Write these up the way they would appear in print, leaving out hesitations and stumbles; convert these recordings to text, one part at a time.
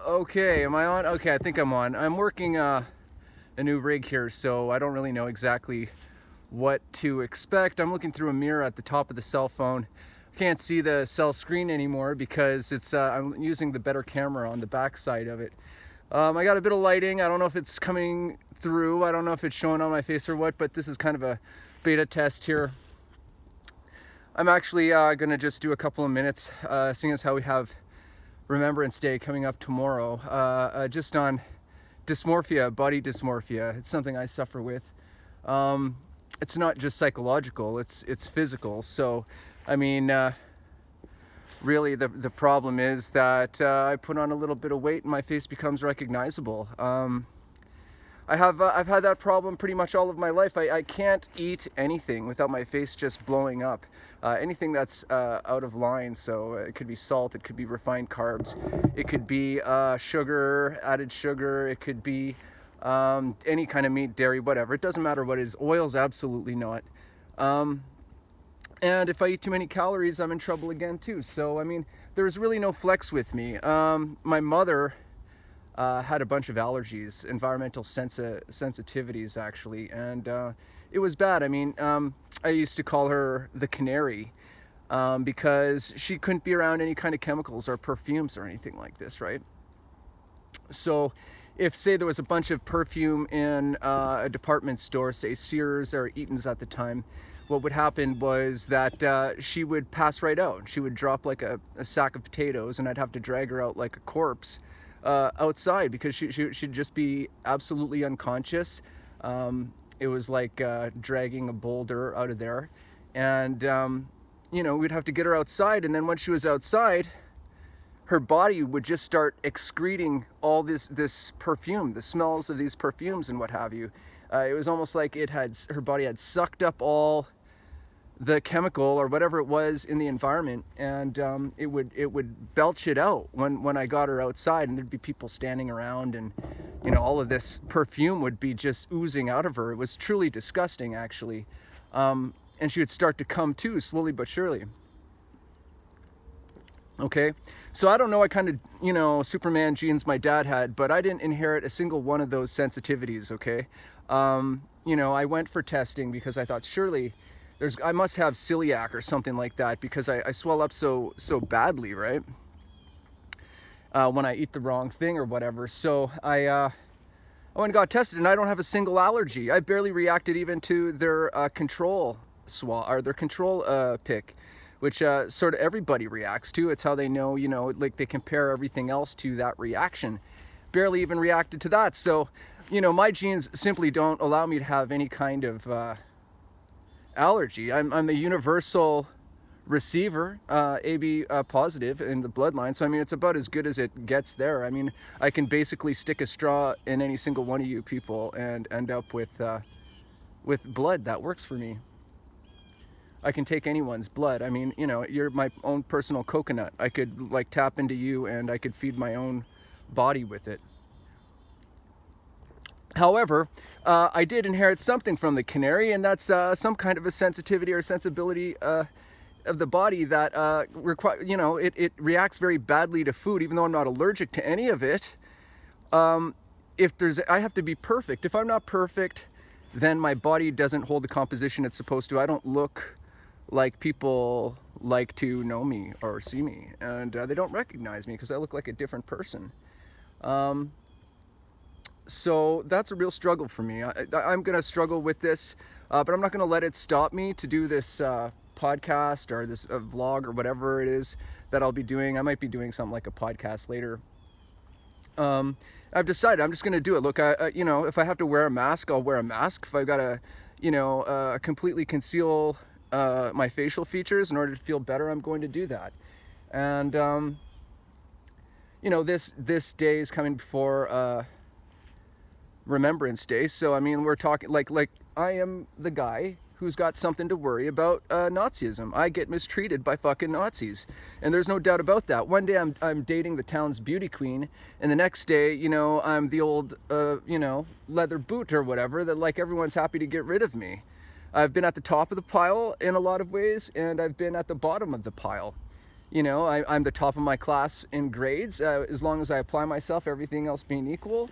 Okay, am I on? Okay, I think I'm on. I'm working a new rig here, so I don't really know exactly what to expect. I'm looking through a mirror at the top of the cell phone. I can't see the cell screen anymore because I'm using the better camera on the back side of it. I got a bit of lighting. I don't know if it's coming through. I don't know if it's showing on my face or what, but this is kind of a beta test here. I'm actually gonna just do a couple of minutes, seeing as how we have Remembrance Day coming up tomorrow, just on dysmorphia, body dysmorphia. It's something I suffer with. It's not just psychological, it's physical. So, I mean, really the problem is that I put on a little bit of weight and my face becomes recognizable. I've had that problem pretty much all of my life. I can't eat anything without my face just blowing up. Anything that's out of line, so it could be salt, it could be refined carbs, it could be sugar, added sugar, it could be any kind of meat, dairy, whatever. It doesn't matter what it is. Oils, absolutely not. And if I eat too many calories, I'm in trouble again too. So, I mean, there's really no flex with me. My mother had a bunch of allergies, environmental sensitivities actually, and it was bad. I mean, I used to call her the canary because she couldn't be around any kind of chemicals or perfumes or anything like this, right? So if, say, there was a bunch of perfume in a department store, say Sears or Eaton's at the time, what would happen was that she would pass right out. She would drop like a sack of potatoes, and I'd have to drag her out like a corpse outside because she'd just be absolutely unconscious. It was like dragging a boulder out of there, and you know, we'd have to get her outside, and then once she was outside, her body would just start excreting all this perfume, the smells of these perfumes and what have you. It was almost like her body had sucked up all the chemical or whatever it was in the environment, and it would belch it out when I got her outside, and there'd be people standing around, and you know, all of this perfume would be just oozing out of her. It was truly disgusting, actually. And she would start to come to, slowly but surely. Okay, so I don't know what kind of, you know, Superman genes my dad had, but I didn't inherit a single one of those sensitivities. Okay, you know, I went for testing because I thought surely I must have celiac or something like that, because I swell up so badly, right? When I eat the wrong thing or whatever. So I went and got tested, and I don't have a single allergy. I barely reacted even to their control swab or their control pick, which sort of everybody reacts to. It's how they know, you know, like they compare everything else to that reaction. Barely even reacted to that. So, you know, my genes simply don't allow me to have any kind of allergy. I'm a universal receiver, AB positive in the bloodline. So I mean, it's about as good as it gets there. I mean, I can basically stick a straw in any single one of you people and end up with blood that works for me. I can take anyone's blood. I mean, you know, you're my own personal coconut. I could like tap into you and I could feed my own body with it. However, I did inherit something from the canary, and that's some kind of a sensitivity or sensibility of the body that you know, it reacts very badly to food, even though I'm not allergic to any of it. I have to be perfect. If I'm not perfect, then my body doesn't hold the composition it's supposed to. I don't look like people like to know me or see me, and they don't recognize me because I look like a different person. So that's a real struggle for me. I'm going to struggle with this, but I'm not going to let it stop me to do this podcast or this vlog or whatever it is that I'll be doing. I might be doing something like a podcast later. I've decided I'm just going to do it. Look, you know, if I have to wear a mask, I'll wear a mask. If I've got to, you know, completely conceal my facial features in order to feel better, I'm going to do that. And, you know, this day is coming before Remembrance Day, so I mean, we're talking like I am the guy who's got something to worry about Nazism. I get mistreated by fucking Nazis, and there's no doubt about that. One day I'm dating the town's beauty queen, and the next day, you know, I'm the old you know, leather boot or whatever that like everyone's happy to get rid of me. I've been at the top of the pile in a lot of ways, and I've been at the bottom of the pile. You know, I'm the top of my class in grades. As long as I apply myself, everything else being equal.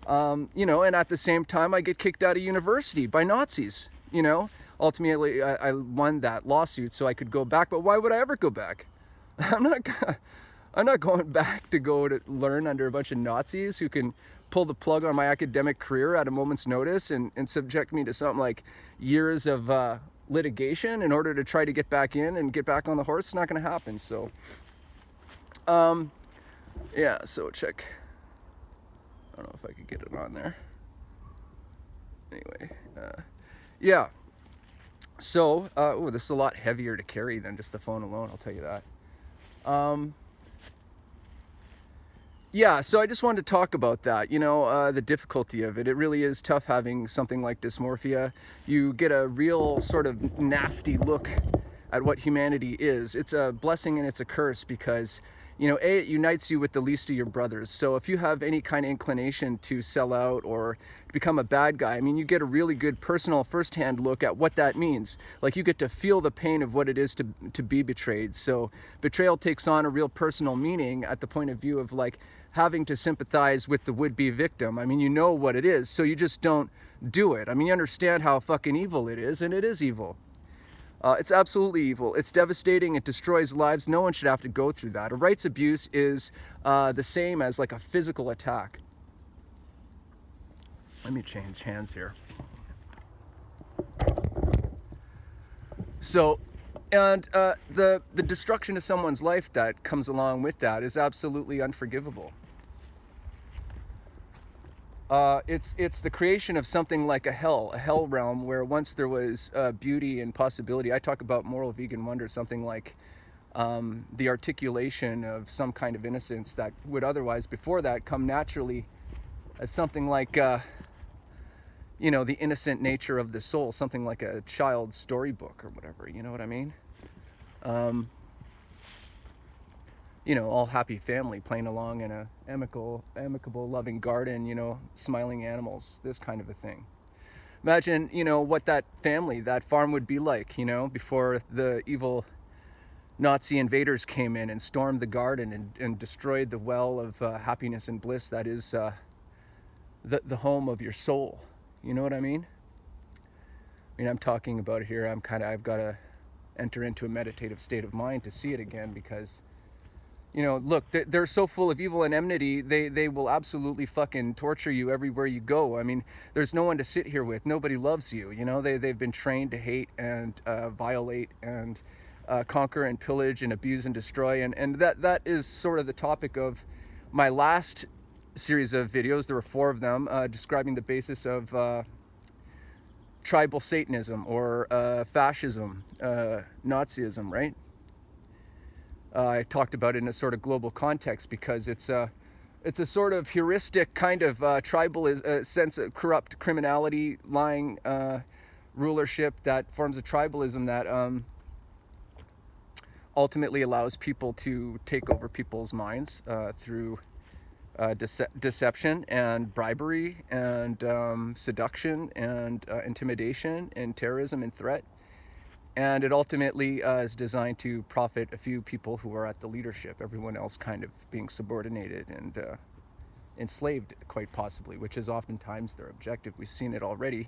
You know, and at the same time, I get kicked out of university by Nazis. You know, ultimately, I won that lawsuit so I could go back. But why would I ever go back? I'm not going back to go to learn under a bunch of Nazis who can pull the plug on my academic career at a moment's notice and subject me to something like years of litigation in order to try to get back in and get back on the horse. It's not going to happen. So, yeah, so check. I don't know if I could get it on there. Anyway, yeah. So, oh, this is a lot heavier to carry than just the phone alone, I'll tell you that. Yeah, so I just wanted to talk about that, you know, the difficulty of it. It really is tough having something like dysmorphia. You get a real sort of nasty look at what humanity is. It's a blessing and it's a curse because, you know, A, it unites you with the least of your brothers. So if you have any kind of inclination to sell out or become a bad guy, I mean, you get a really good personal firsthand look at what that means. Like, you get to feel the pain of what it is to be betrayed. So betrayal takes on a real personal meaning at the point of view of, like, having to sympathize with the would-be victim. I mean, you know what it is, so you just don't do it. I mean, you understand how fucking evil it is, and it is evil. It's absolutely evil. It's devastating. It destroys lives. No one should have to go through that. A rights abuse is the same as like a physical attack. Let me change hands here. So, and the destruction of someone's life that comes along with that is absolutely unforgivable. It's the creation of something like a hell realm where once there was beauty and possibility. I talk about moral vegan wonder, something like the articulation of some kind of innocence that would otherwise, before that, come naturally as something like, you know, the innocent nature of the soul, something like a child's storybook or whatever, you know what I mean? You know, all happy family playing along in a amicable, loving garden, you know, smiling animals, this kind of a thing. Imagine, you know, what that family, that farm would be like, you know, before the evil Nazi invaders came in and stormed the garden and destroyed the well of happiness and bliss that is the home of your soul. You know what I mean? I mean, I'm talking about it here. I've got to enter into a meditative state of mind to see it again because, you know, look, they're so full of evil and enmity, they will absolutely fucking torture you everywhere you go. I mean, there's no one to sit here with. Nobody loves you, you know? They've been trained to hate and violate and conquer and pillage and abuse and destroy. And that is sort of the topic of my last series of videos. There were 4 of them describing the basis of tribal Satanism or fascism, Nazism, right? I talked about it in a sort of global context because it's a sort of heuristic kind of tribal sense of corrupt criminality, lying rulership that forms a tribalism that ultimately allows people to take over people's minds through deception and bribery and seduction and intimidation and terrorism and threat. And it ultimately is designed to profit a few people who are at the leadership, everyone else kind of being subordinated and enslaved, quite possibly, which is oftentimes their objective. We've seen it already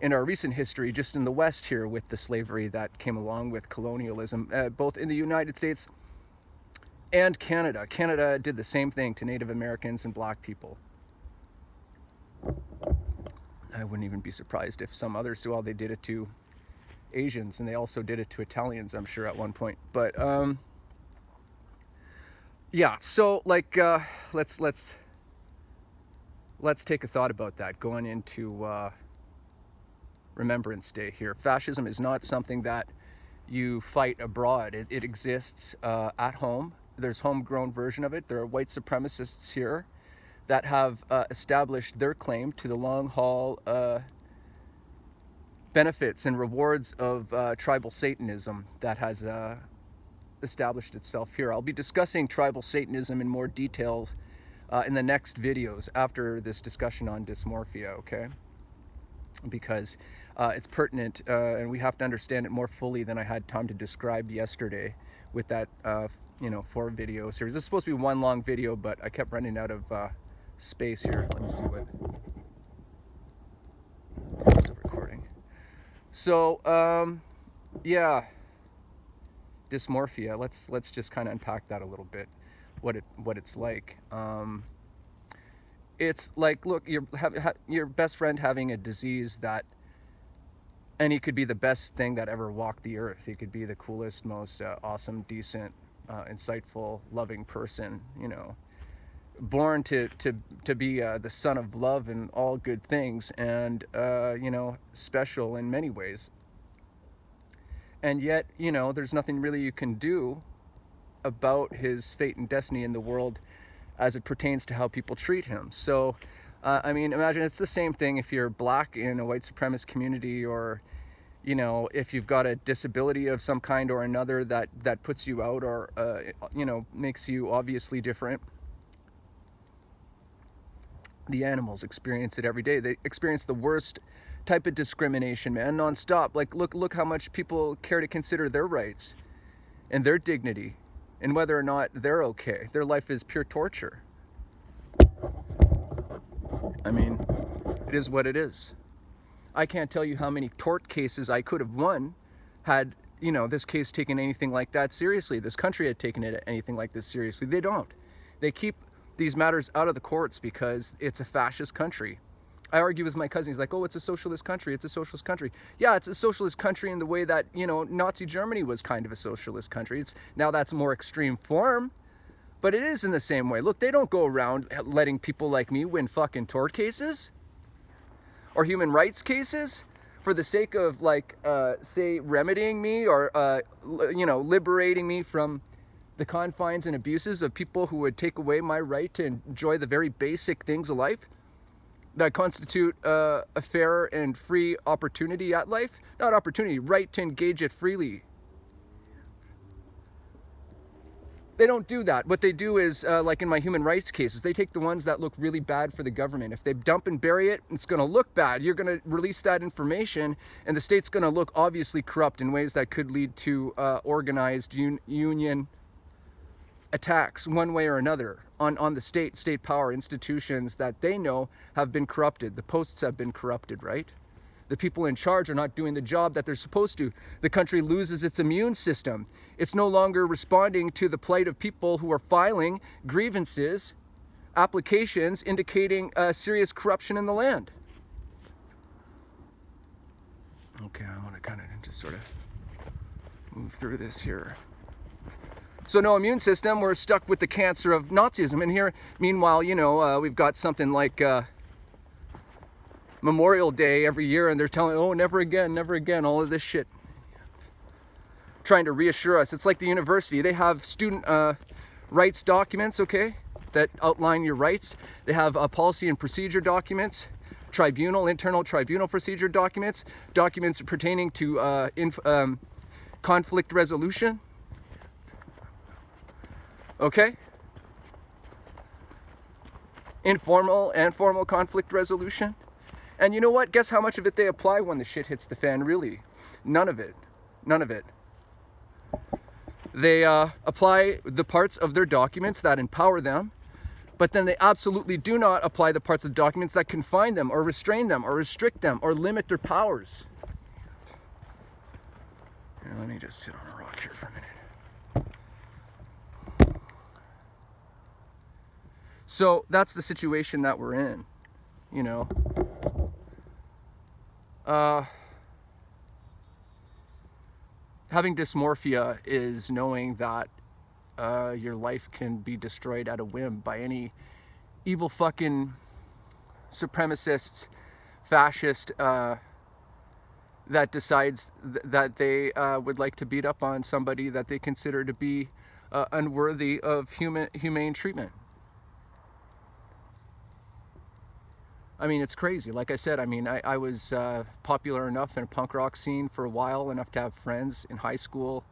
in our recent history, just in the West here, with the slavery that came along with colonialism, both in the United States and Canada. Canada did the same thing to Native Americans and black people. I wouldn't even be surprised if some others, well, they did it to Asians, and they also did it to Italians, I'm sure, at one point. But yeah, so like let's take a thought about that going into Remembrance Day here. Fascism is not something that you fight abroad. It exists at home. There's homegrown version of it. There are white supremacists here that have established their claim to the long haul benefits and rewards of tribal Satanism that has established itself here. I'll be discussing tribal Satanism in more detail in the next videos after this discussion on dysmorphia, okay? Because it's pertinent and we have to understand it more fully than I had time to describe yesterday with that 4 video series. This is supposed to be one long video, but I kept running out of space here. Let me see what. I'm still recording. So, yeah, dysmorphia. Let's just kind of unpack that a little bit. What it's like. It's like, look, your best friend having a disease that, and he could be the best thing that ever walked the earth. He could be the coolest, most awesome, decent, insightful, loving person, born to be the son of love and all good things, and special in many ways. And yet, there's nothing really you can do about his fate and destiny in the world as it pertains to how people treat him. So, imagine it's the same thing if you're black in a white supremacist community, or, if you've got a disability of some kind or another that puts you out, or, makes you obviously different. The animals experience it every day. They experience the worst type of discrimination, man, nonstop. Like, look how much people care to consider their rights and their dignity, and whether or not they're okay. Their life is pure torture. I mean, it is what it is. I can't tell you how many tort cases I could have won had, this case taken anything like that seriously. This country had taken it anything like this seriously. They don't. They keep these matters out of the courts because it's a fascist country. I argue with my cousin. He's like, oh, it's a socialist country. It's a socialist country. Yeah, it's a socialist country in the way that, Nazi Germany was kind of a socialist country. Now that's a more extreme form, but it is in the same way. Look, they don't go around letting people like me win fucking tort cases or human rights cases for the sake of, say, remedying me or, liberating me from the confines and abuses of people who would take away my right to enjoy the very basic things of life that constitute a fair and free opportunity at life. Not opportunity, right to engage it freely. They don't do that. What they do is, like in my human rights cases, they take the ones that look really bad for the government. If they dump and bury it, it's going to look bad. You're going to release that information, and the state's going to look obviously corrupt in ways that could lead to organized union attacks one way or another on the state power institutions that they know have been corrupted. The posts have been corrupted, right? The people in charge are not doing the job that they're supposed to. The country loses its immune system. It's no longer responding to the plight of people who are filing grievances, applications indicating serious corruption in the land. Okay, I want to kind of just sort of move through this here. So no immune system, we're stuck with the cancer of Nazism. And here, meanwhile, we've got something like Memorial Day every year, and they're telling, oh, never again, all of this shit. Trying to reassure us. It's like the university. They have student rights documents, okay, that outline your rights. They have policy and procedure documents, internal tribunal procedure documents pertaining to conflict resolution. Okay? Informal and formal conflict resolution. And you know what? Guess how much of it they apply when the shit hits the fan, really? None of it. None of it. They apply the parts of their documents that empower them, but then they absolutely do not apply the parts of the documents that confine them or restrain them or restrict them or limit their powers. Here, let me just sit on a rock here for a minute. So that's the situation that we're in, having dysmorphia is knowing that your life can be destroyed at a whim by any evil fucking supremacist, fascist that decides that they would like to beat up on somebody that they consider to be unworthy of humane treatment. I mean, it's crazy. Like I said, I was popular enough in a punk rock scene for a while, enough to have friends in high school,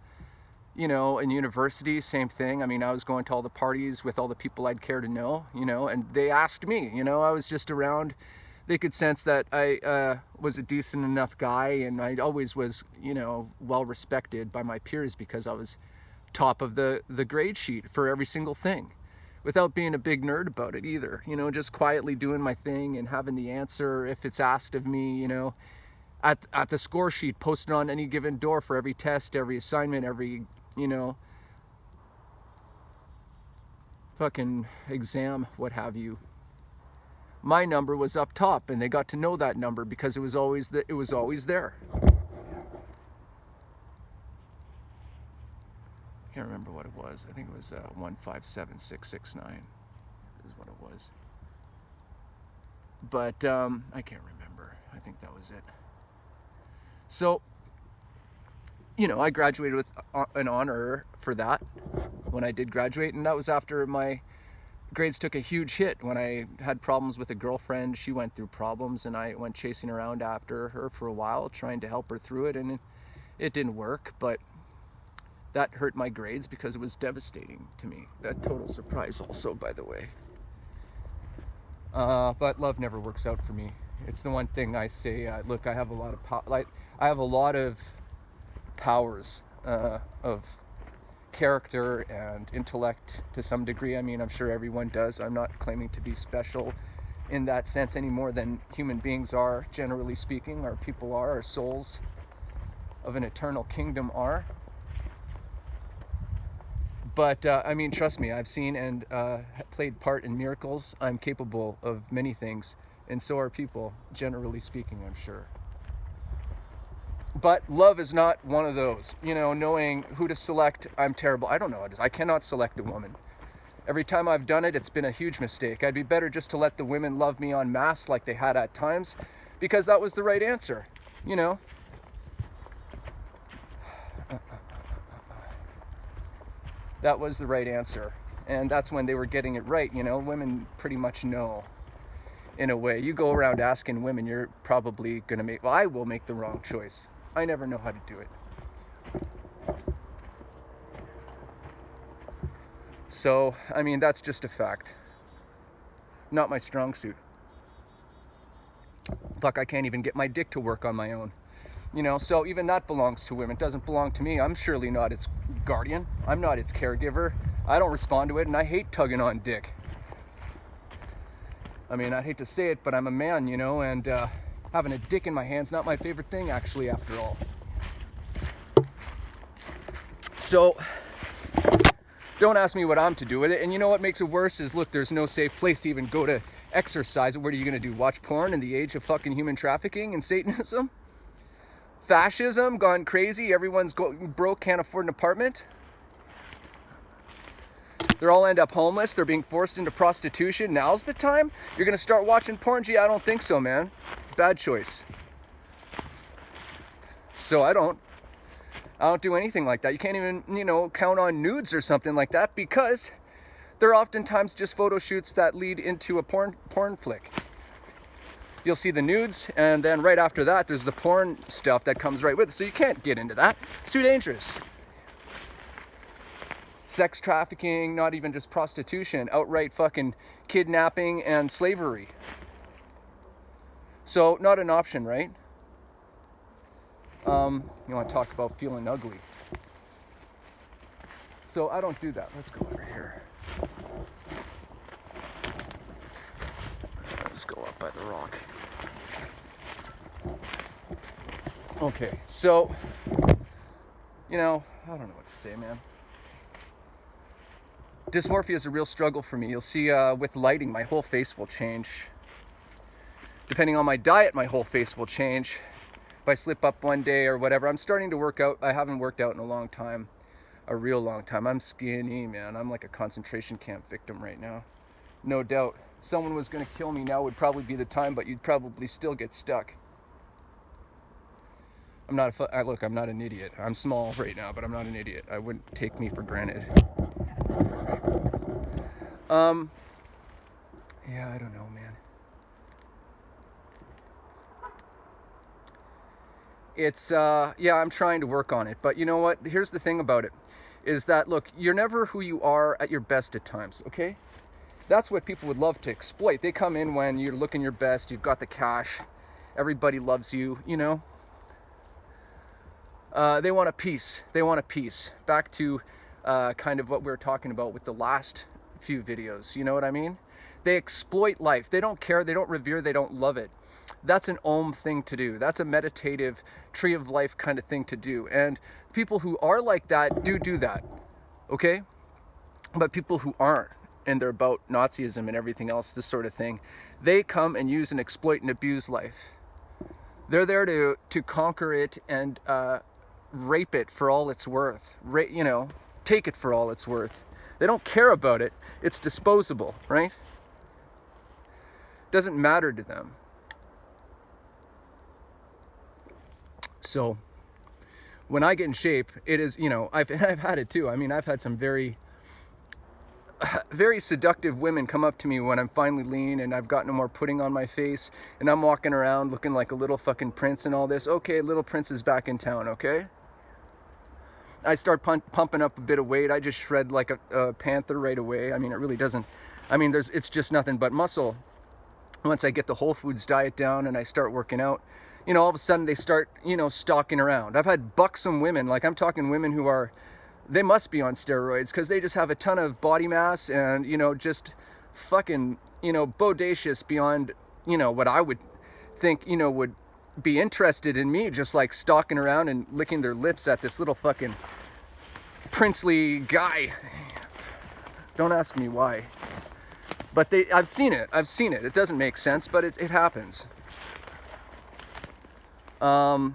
in university, same thing. I was going to all the parties with all the people I'd care to know, and they asked me, I was just around. They could sense that I was a decent enough guy, and I always was, well respected by my peers because I was top of the grade sheet for every single thing, without being a big nerd about it either. You know, just quietly doing my thing and having the answer if it's asked of me, you know, at the score sheet posted on any given door for every test, every assignment, every, you know, fucking exam, what have you. My number was up top, and they got to know that number because it was always there. I can't remember what it was. I think it was 157669 is what it was. But I can't remember. I think that was it. So, you know, I graduated with an honor for that when I did graduate, and that was after my grades took a huge hit when I had problems with a girlfriend. She went through problems, and I went chasing around after her for a while, trying to help her through it, and it didn't work, but that hurt my grades because it was devastating to me. A total surprise also, by the way. But love never works out for me. It's the one thing I say, look, I have a lot of I have a lot of powers of character and intellect to some degree. I mean, I'm sure everyone does. I'm not claiming to be special in that sense any more than human beings are, generally speaking. Our people are, our souls of an eternal kingdom are. But I mean, trust me, I've seen and played part in miracles. I'm capable of many things, and so are people, generally speaking, I'm sure. But love is not one of those. You know, knowing who to select, I'm terrible. I don't know. I cannot select a woman. Every time I've done it, it's been a huge mistake. I'd be better just to let the women love me en masse like they had at times, because that was the right answer, you know. That was the right answer. And that's when they were getting it right, you know. Women pretty much know, in a way. You go around asking women, you're probably going to make, well, I will make the wrong choice. I never know how to do it. So, I mean, that's just a fact. Not my strong suit. Fuck, I can't even get my dick to work on my own. You know, so even that belongs to women. It doesn't belong to me. I'm surely not its guardian. I'm not its caregiver. I don't respond to it, and I hate tugging on dick. I mean, I hate to say it, but I'm a man, you know, and having a dick in my hand's not my favorite thing, actually, after all. So, don't ask me what I'm to do with it. And you know what makes it worse is, look, there's no safe place to even go to exercise. What are you going to do? Watch porn in the age of fucking human trafficking and Satanism? Fascism gone crazy. Everyone's broke, can't afford an apartment. They'll all end up homeless. They're being forced into prostitution. Now's the time? You're going to start watching porn? Gee, I don't think so, man. Bad choice. So I don't do anything like that. You can't even, you know, count on nudes or something like that, because they're oftentimes just photo shoots that lead into a porn flick. You'll see the nudes, and then right after that, there's the porn stuff that comes right with it. So you can't get into that. It's too dangerous. Sex trafficking, not even just prostitution, outright fucking kidnapping and slavery. So, not an option, right? You want to talk about feeling ugly. So, I don't do that. Let's go over here. Let's go up by the rock. Okay, so, you know, I don't know what to say, man. Dysmorphia is a real struggle for me. You'll see with lighting, my whole face will change. Depending on my diet, my whole face will change. If I slip up one day or whatever, I'm starting to work out. I haven't worked out in a long time, a real long time. I'm skinny, man. I'm like a concentration camp victim right now. No doubt. If someone was going to kill me now would probably be the time, but you'd probably still get stuck. Look, I'm not an idiot. I'm small right now, but I'm not an idiot. I wouldn't take me for granted. Yeah, I don't know, man. It's, yeah, I'm trying to work on it. But you know what? Here's the thing about it. Is that, look, you're never who you are at your best at times, okay? That's what people would love to exploit. They come in when you're looking your best, you've got the cash, everybody loves you, you know? They want a piece. They want a piece. Back to kind of what we were talking about with the last few videos. You know what I mean? They exploit life. They don't care. They don't revere. They don't love it. That's an Om thing to do. That's a meditative tree of life kind of thing to do. And people who are like that do that. Okay? But people who aren't, and they're about Nazism and everything else, this sort of thing, they come and use and exploit and abuse life. They're there to conquer it and rape it for all it's worth. You know, take it for all it's worth. They don't care about it. It's disposable, right? Doesn't matter to them. So when I get in shape, it is, you know, I've had it too. I mean, I've had some very seductive women come up to me when I'm finally lean and I've got no more pudding on my face and I'm walking around looking like a little fucking prince and all this. Okay, little prince is back in town, okay? I start pumping up a bit of weight. I just shred like a panther right away. I mean, it really doesn't, I mean, it's just nothing but muscle. Once I get the Whole Foods diet down and I start working out, you know, all of a sudden they start, you know, stalking around. I've had buxom women, like I'm talking women who are, they must be on steroids because they just have a ton of body mass and, you know, just fucking, you know, bodacious beyond, you know, what I would think, you know, would be interested in me, just like stalking around and licking their lips at this little fucking princely guy. Don't ask me why. But I've seen it. It doesn't make sense, but it happens. I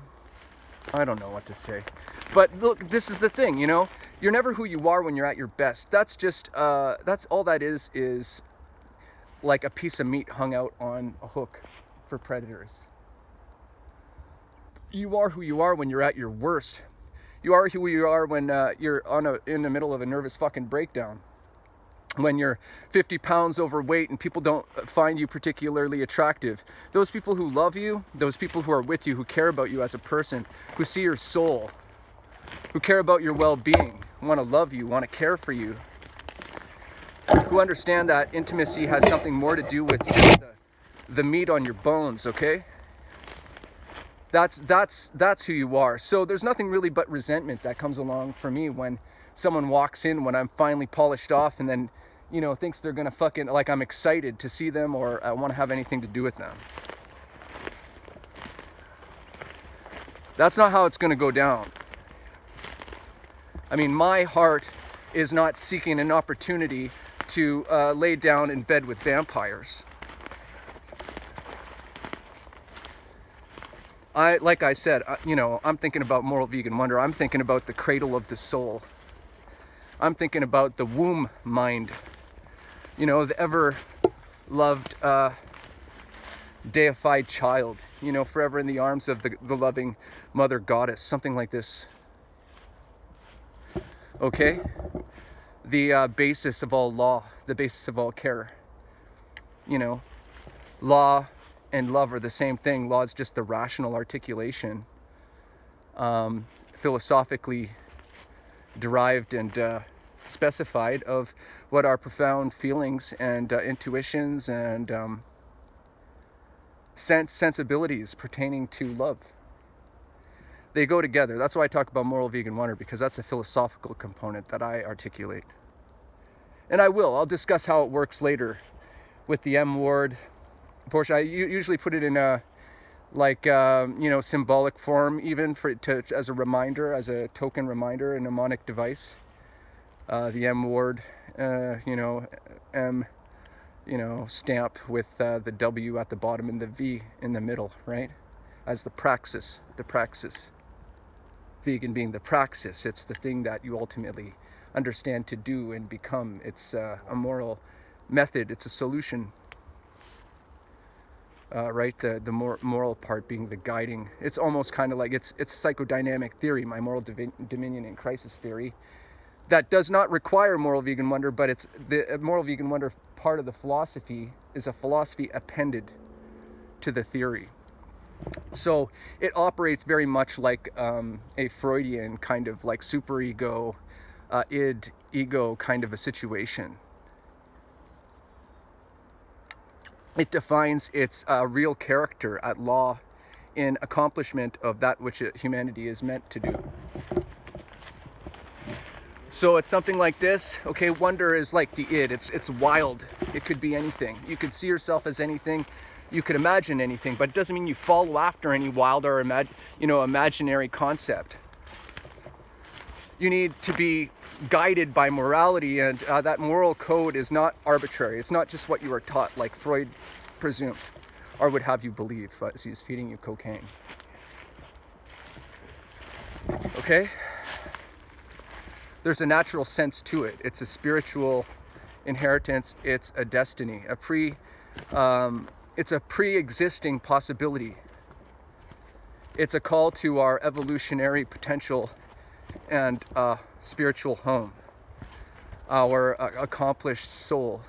don't know what to say. But look, this is the thing, you know, you're never who you are when you're at your best. That's just, that's all that is like a piece of meat hung out on a hook for predators. You are who you are when you're at your worst. You are who you are when you're in the middle of a nervous fucking breakdown. When you're 50 pounds overweight and people don't find you particularly attractive. Those people who love you, those people who are with you, who care about you as a person, who see your soul, who care about your well-being, want to love you, want to care for you, who understand that intimacy has something more to do with just the meat on your bones, okay? That's who you are. So there's nothing really but resentment that comes along for me when someone walks in when I'm finally polished off and then, you know, thinks they're gonna fucking, like I'm excited to see them or I want to have anything to do with them. That's not how it's gonna go down. I mean, my heart is not seeking an opportunity to lay down in bed with vampires. Like I said, you know, I'm thinking about moral vegan wonder. I'm thinking about the cradle of the soul. I'm thinking about the womb mind. You know, the ever-loved, deified child. You know, forever in the arms of the loving mother goddess. Something like this. Okay? The basis of all law. The basis of all care. You know, law and love are the same thing. Law is just the rational articulation, philosophically derived and specified of what are profound feelings and intuitions and sensibilities pertaining to love. They go together. That's why I talk about moral vegan wonder, because that's a philosophical component that I articulate. And I'll discuss how it works later with the M word portion. I usually put it in a you know, symbolic form, even as a reminder, as a token reminder, a mnemonic device. The M word, you know, M, you know, stamp with the W at the bottom and the V in the middle, right? As the praxis. Vegan being the praxis. It's the thing that you ultimately understand to do and become. It's a moral method. It's a solution. Right? The more moral part being the guiding. It's almost kind of like it's psychodynamic theory, my moral dominion and crisis theory. That does not require moral vegan wonder, but it's the moral vegan wonder part of the philosophy is a philosophy appended to the theory. So it operates very much like a Freudian kind of like superego, ego kind of a situation. It defines its real character at law in accomplishment of that which humanity is meant to do. So it's something like this. Okay, wonder is like the id. It's wild. It could be anything. You could see yourself as anything. You could imagine anything, but it doesn't mean you follow after any wild or imaginary concept. You need to be guided by morality, and that moral code is not arbitrary. It's not just what you were taught, like Freud presumed, or would have you believe as he's feeding you cocaine. Okay? There's a natural sense to it. It's a spiritual inheritance. It's a destiny. It's a pre-existing possibility. It's a call to our evolutionary potential and spiritual home, our accomplished soul.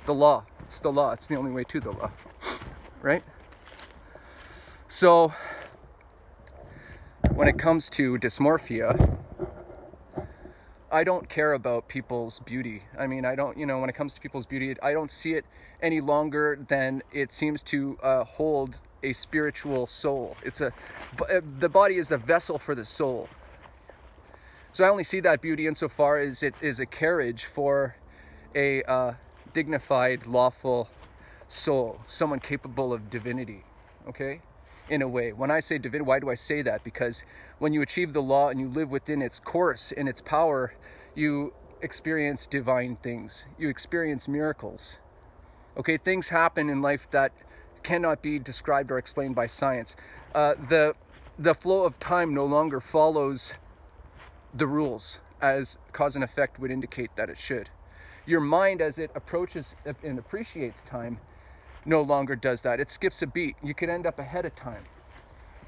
The law. It's the law. It's the only way to the law. Right? So, when it comes to dysmorphia, I don't care about people's beauty. I mean, I don't, when it comes to people's beauty, I don't see it any longer than it seems to hold a spiritual soul. The body is the vessel for the soul. So I only see that beauty insofar as it is a carriage for a dignified, lawful soul, someone capable of divinity, okay? In a way. When I say divinity, why do I say that? Because when you achieve the law and you live within its course and its power, you experience divine things. You experience miracles. Okay, things happen in life that cannot be described or explained by science. The flow of time no longer follows the rules as cause and effect would indicate that it should. Your mind, as it approaches and appreciates time, no longer does that. It skips a beat. You could end up ahead of time,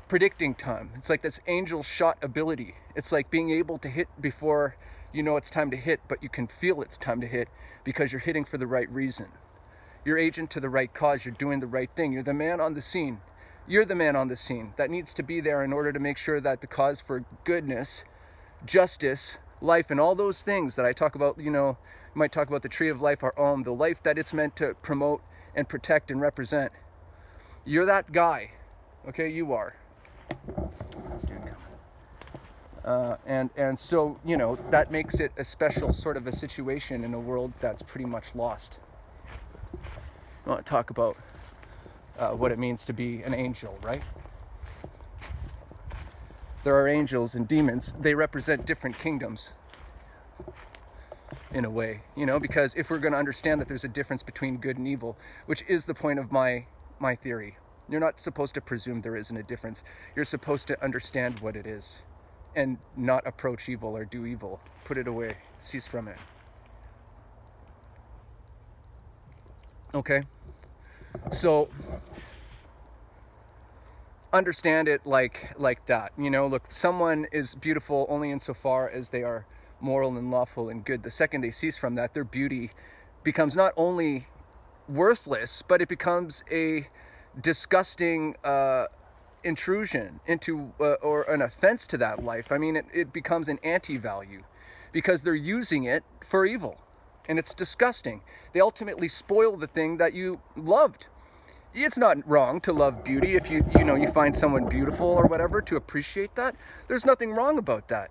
predicting time. It's like this angel shot ability. It's like being able to hit before you know it's time to hit, but you can feel it's time to hit because you're hitting for the right reason. You're agent to the right cause. You're doing the right thing. You're the man on the scene. You're the man on the scene that needs to be there in order to make sure that the cause for goodness, justice, life, and all those things that I talk about, you might talk about the tree of life, our Om, the life that it's meant to promote and protect and represent. You're that guy. Okay, you are. And so, that makes it a special sort of a situation in a world that's pretty much lost. I want to talk about what it means to be an angel, right? There are angels and demons. They represent different kingdoms in a way, because if we're going to understand that there's a difference between good and evil, which is the point of my theory. You're not supposed to presume there isn't a difference. You're supposed to understand what it is and not approach evil or do evil. Put it away. Cease from it. Okay? So understand it like that. Look, someone is beautiful only insofar as they are moral and lawful and good. The second they cease from that, their beauty becomes not only worthless, but it becomes a disgusting intrusion into or an offense to that life. I mean, it becomes an anti-value because they're using it for evil. And it's disgusting. They ultimately spoil the thing that you loved. It's not wrong to love beauty if you find someone beautiful or whatever, to appreciate that. There's nothing wrong about that.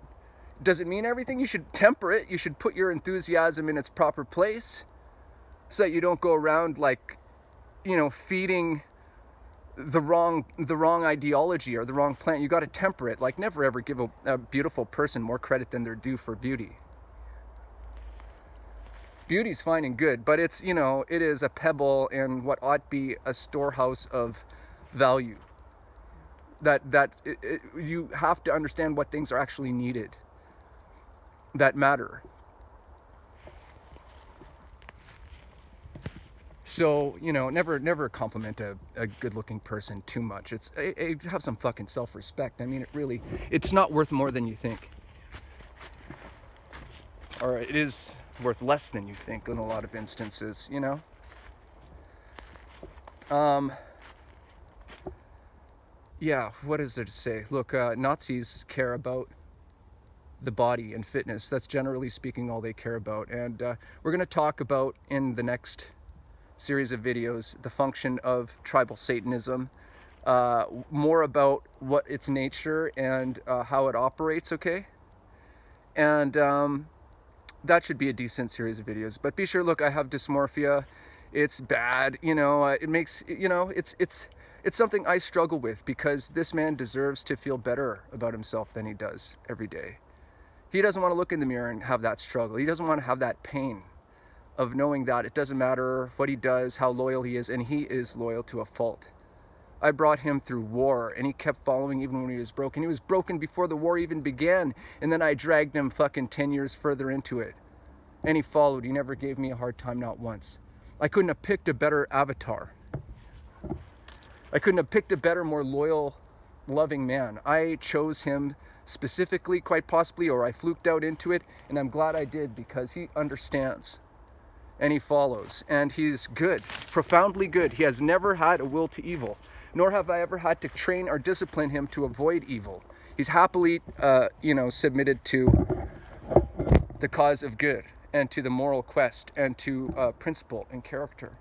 Does it mean everything? You should temper it. You should put your enthusiasm in its proper place so that you don't go around feeding the wrong ideology or the wrong plant. You got to temper it. Like, never ever give a beautiful person more credit than they're due for beauty. Beauty's fine and good, but it's, it is a pebble in what ought be a storehouse of value. You have to understand what things are actually needed that matter. So, never compliment a good-looking person too much. Have some fucking self-respect. I mean, it's not worth more than you think. Or it is worth less than you think in a lot of instances, Yeah, what is there to say? Look, Nazis care about the body and fitness. That's generally speaking all they care about. And we're going to talk about, in the next series of videos, the function of tribal Satanism, more about what its nature and how it operates, okay? And that should be a decent series of videos. But be sure, look, I have dysmorphia. It's bad, you know. It makes, you know, it's something I struggle with, because this man deserves to feel better about himself than he does every day. He doesn't want to look in the mirror and have that struggle. He doesn't want to have that pain of knowing that it doesn't matter what he does, how loyal he is, and he is loyal to a fault. I brought him through war, and he kept following even when he was broken. He was broken before the war even began, and then I dragged him fucking 10 years further into it. And he followed. He never gave me a hard time, not once. I couldn't have picked a better avatar. I couldn't have picked a better, more loyal, loving man. I chose him specifically, quite possibly, or I fluked out into it, and I'm glad I did, because he understands. And he follows, and he's good, profoundly good. He has never had a will to evil, nor have I ever had to train or discipline him to avoid evil. He's happily, submitted to the cause of good, and to the moral quest, and to principle and character.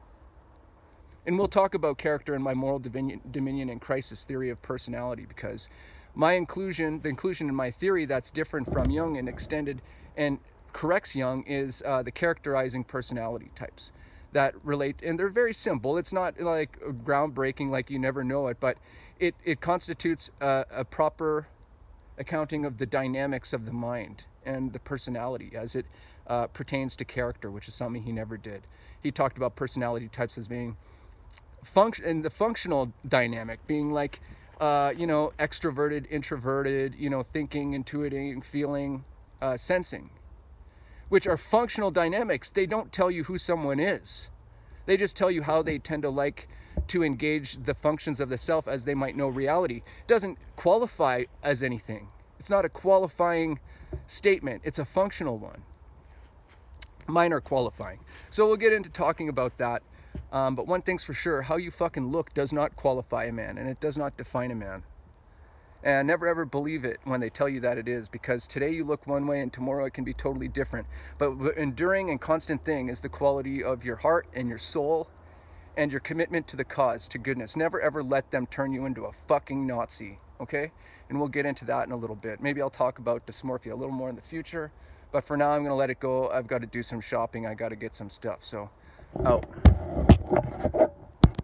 And we'll talk about character in my moral dominion and crisis theory of personality, because the inclusion in my theory that's different from Jung and extended and corrects Jung is the characterizing personality types that relate, and they're very simple. It's not like groundbreaking, like you never know it, but it constitutes a proper accounting of the dynamics of the mind and the personality as it pertains to character, which is something he never did. He talked about personality types as being and the functional dynamic being like extroverted, introverted, thinking, intuiting, feeling, sensing, which are functional dynamics. They don't tell you who someone is. They just tell you how they tend to like to engage the functions of the self as they might know reality. It doesn't qualify as anything. It's not a qualifying statement. It's a functional one. Mine are qualifying. So we'll get into talking about that. But one thing's for sure, how you fucking look does not qualify a man, and it does not define a man. And never ever believe it when they tell you that it is, because today you look one way and tomorrow it can be totally different. But the enduring and constant thing is the quality of your heart and your soul and your commitment to the cause, to goodness. Never ever let them turn you into a fucking Nazi, okay? And we'll get into that in a little bit. Maybe I'll talk about dysmorphia a little more in the future, but for now I'm gonna let it go. I've got to do some shopping. I got to get some stuff, so out.